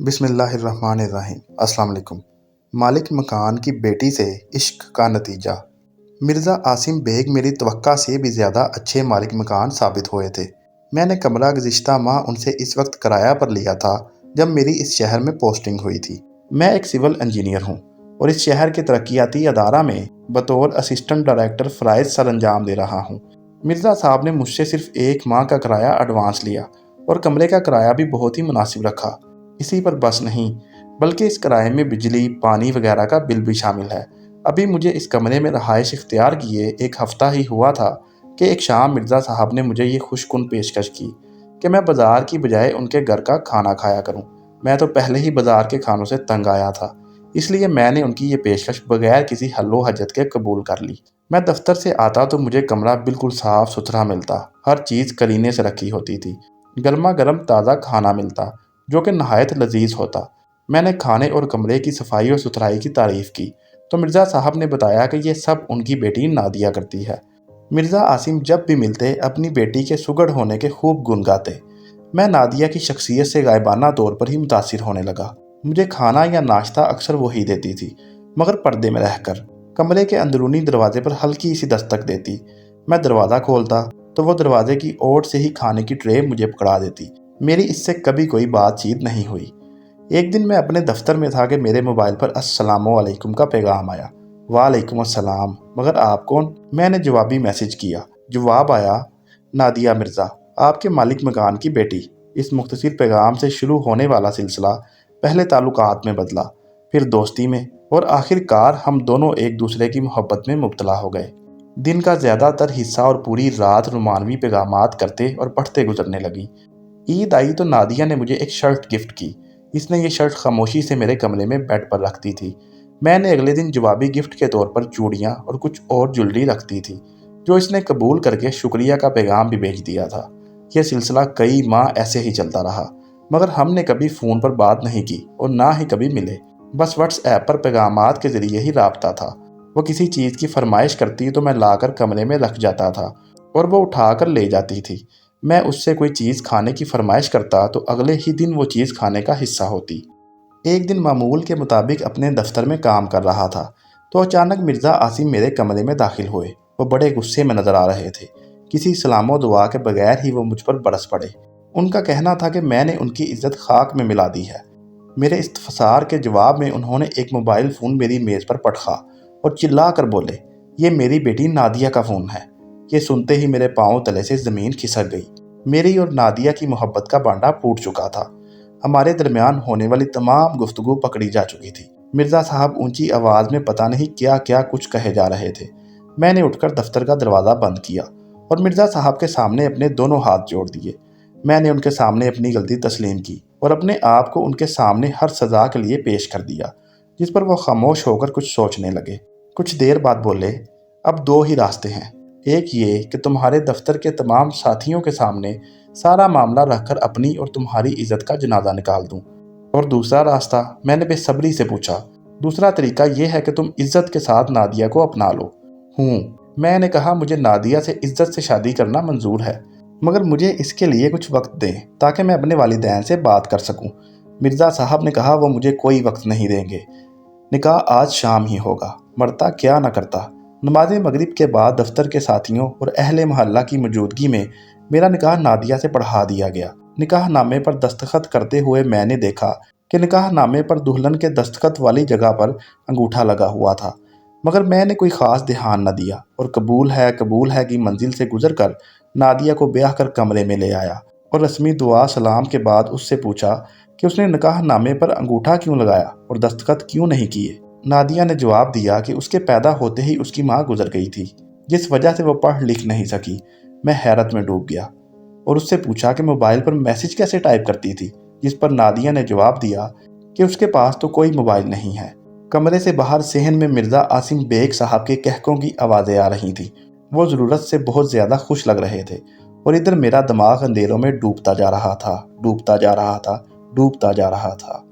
बिस्मिल्लाहिर्रहमानिर्रहीम। अस्सलाम वालेकुम। मालिक मकान की बेटी से इश्क का नतीजा। मिर्ज़ा आसिम बेग मेरी तवक्का से भी ज़्यादा अच्छे मालिक मकान साबित हुए थे। मैंने कमरा गुज़िश्ता माह उनसे इस वक्त किराया पर लिया था जब मेरी इस शहर में पोस्टिंग हुई थी। मैं एक सिविल इंजीनियर हूँ और इस शहर के तरक्याती अदारा में बतौर असिस्टेंट डायरेक्टर फ़राइज़ सर अंजाम दे रहा हूँ। मिर्ज़ा साहब ने मुझसे सिर्फ 1 माह का किराया एडवांस लिया और कमरे का किराया भी बहुत ही मुनासिब रखा। इसी पर बस नहीं, बल्कि इस किराए में बिजली, पानी वगैरह का बिल भी शामिल है। अभी मुझे इस कमरे में रहाइश इख्तियार किए 1 हफ़्ता ही हुआ था कि एक शाम मिर्ज़ा साहब ने मुझे ये खुशकुन पेशकश की कि मैं बाज़ार की बजाय उनके घर का खाना खाया करूं। मैं तो पहले ही बाज़ार के खानों से तंग आया था, इसलिए मैंने उनकी ये पेशकश बगैर किसी हल्लो हजत के कबूल कर ली। मैं दफ्तर से आता तो मुझे कमरा बिल्कुल साफ़ सुथरा मिलता, हर चीज़ करीने से रखी होती थी, गर्मा गर्म ताज़ा खाना मिलता जो कि नहायत लजीज होता। मैंने खाने और कमरे की सफाई और सुथराई की तारीफ़ की तो मिर्ज़ा साहब ने बताया कि ये सब उनकी बेटी नादिया करती है। मिर्ज़ा आसिम जब भी मिलते अपनी बेटी के सुगढ़ होने के खूब गुन गाते। मैं नादिया की शख्सियत से गायबाना तौर पर ही मुतासिर होने लगा। मुझे खाना या नाश्ता अक्सर वही देती थी, मगर पर्दे में रहकर। कमरे के अंदरूनी दरवाजे पर हल्की सी दस्तक देती। मैं दरवाज़ा खोलता तो वो दरवाजे की ओट से ही खाने की ट्रे मुझे पकड़ा देती। मेरी इससे कभी कोई बातचीत नहीं हुई। एक दिन मैं अपने दफ्तर में था कि मेरे मोबाइल पर अस्सलामु अलैकुम का पैगाम आया। वालेकुम अस्सलाम, मगर आप कौन? मैंने जवाबी मैसेज किया। जवाब आया, नादिया मिर्ज़ा, आपके मालिक मकान की बेटी। इस मुख्तसर पैगाम से शुरू होने वाला सिलसिला पहले ताल्लुकात में बदला, फिर दोस्ती में, और आखिरकार हम दोनों एक दूसरे की मोहब्बत में मुब्तला हो गए। दिन का ज़्यादातर हिस्सा और पूरी रात रोमानवी पैगामात करते और पढ़ते गुजरने लगी। ईद आई तो नादिया ने मुझे एक शर्ट गिफ्ट की। इसने ये शर्ट खामोशी से मेरे कमरे में बेड पर रखती थी। मैंने अगले दिन जवाबी गिफ्ट के तौर पर चूड़ियाँ और कुछ और ज्वेलरी रखती थी, जो इसने कबूल करके शुक्रिया का पैगाम भी भेज दिया था। यह सिलसिला कई माह ऐसे ही चलता रहा, मगर हमने कभी फ़ोन पर बात नहीं की और ना ही कभी मिले। बस व्हाट्सएप पर पैगामात के ज़रिए ही राब्ता था। वो किसी चीज़ की फरमाइश करती तो मैं लाकर कमरे में रख जाता था और वो उठाकर ले जाती थी। मैं उससे कोई चीज़ खाने की फरमाइश करता तो अगले ही दिन वो चीज़ खाने का हिस्सा होती। एक दिन मामूल के मुताबिक अपने दफ्तर में काम कर रहा था तो अचानक मिर्ज़ा आसिम मेरे कमरे में दाखिल हुए। वो बड़े गुस्से में नज़र आ रहे थे। किसी सलामो दुआ के बगैर ही वो मुझ पर बरस पड़े। उनका कहना था कि मैंने उनकी इज्जत खाक में मिला दी है। मेरे इस्तफसार के जवाब में उन्होंने एक मोबाइल फ़ोन मेरी मेज़ पर पटका और चिल्ला कर बोले, ये मेरी बेटी नादिया का फ़ोन है। ये सुनते ही मेरे पाँव तले से ज़मीन खिसक गई। मेरी और नादिया की मोहब्बत का बांडा फूट चुका था। हमारे दरमियान होने वाली तमाम गुफ्तगू पकड़ी जा चुकी थी। मिर्ज़ा साहब ऊंची आवाज़ में पता नहीं क्या क्या कुछ कहे जा रहे थे। मैंने उठकर दफ्तर का दरवाज़ा बंद किया और मिर्ज़ा साहब के सामने अपने दोनों हाथ जोड़ दिए। मैंने उनके सामने अपनी गलती तस्लीम की और अपने आप को उनके सामने हर सज़ा के लिए पेश कर दिया, जिस पर वो खामोश होकर कुछ सोचने लगे। कुछ देर बाद बोले, अब 2 ही रास्ते हैं। एक ये कि तुम्हारे दफ्तर के तमाम साथियों के सामने सारा मामला रखकर अपनी और तुम्हारी इज्जत का जनाजा निकाल दूं, और दूसरा रास्ता, मैंने बेसब्री से पूछा, दूसरा तरीका यह है कि तुम इज्जत के साथ नादिया को अपना लो। मैंने कहा, मुझे नादिया से इज्जत से शादी करना मंजूर है, मगर मुझे इसके लिए कुछ वक्त दें ताकि मैं अपने वालिदैन से बात कर सकूं। मिर्ज़ा साहब ने कहा, वो मुझे कोई वक्त नहीं देंगे। निकाह आज शाम ही होगा। मरता क्या न करता। नमाज मगरिब के बाद दफ्तर के साथियों और अहले मोहल्ला की मौजूदगी में मेरा निकाह नादिया से पढ़ा दिया गया। निकाह नामे पर दस्तखत करते हुए मैंने देखा कि निकाह नामे पर दुल्हन के दस्तखत वाली जगह पर अंगूठा लगा हुआ था, मगर मैंने कोई ख़ास ध्यान न दिया और कबूल है की मंजिल से गुजर कर नादिया को ब्याह कर कमरे में ले आया और रस्मी दुआ सलाम के बाद उससे पूछा कि उसने निकाह नामे पर अंगूठा क्यों लगाया और दस्तखत क्यों नहीं किए। नादिया ने जवाब दिया कि उसके पैदा होते ही उसकी माँ गुजर गई थी, जिस वजह से वो पढ़ लिख नहीं सकी। मैं हैरत में डूब गया और उससे पूछा कि मोबाइल पर मैसेज कैसे टाइप करती थी, जिस पर नादिया ने जवाब दिया कि उसके पास तो कोई मोबाइल नहीं है। कमरे से बाहर सहन में मिर्ज़ा आसिम बेग साहब के कहकों की आवाज़ें आ रही थीं। वो ज़रूरत से बहुत ज़्यादा खुश लग रहे थे और इधर मेरा दिमाग अंधेरों में डूबता जा रहा था।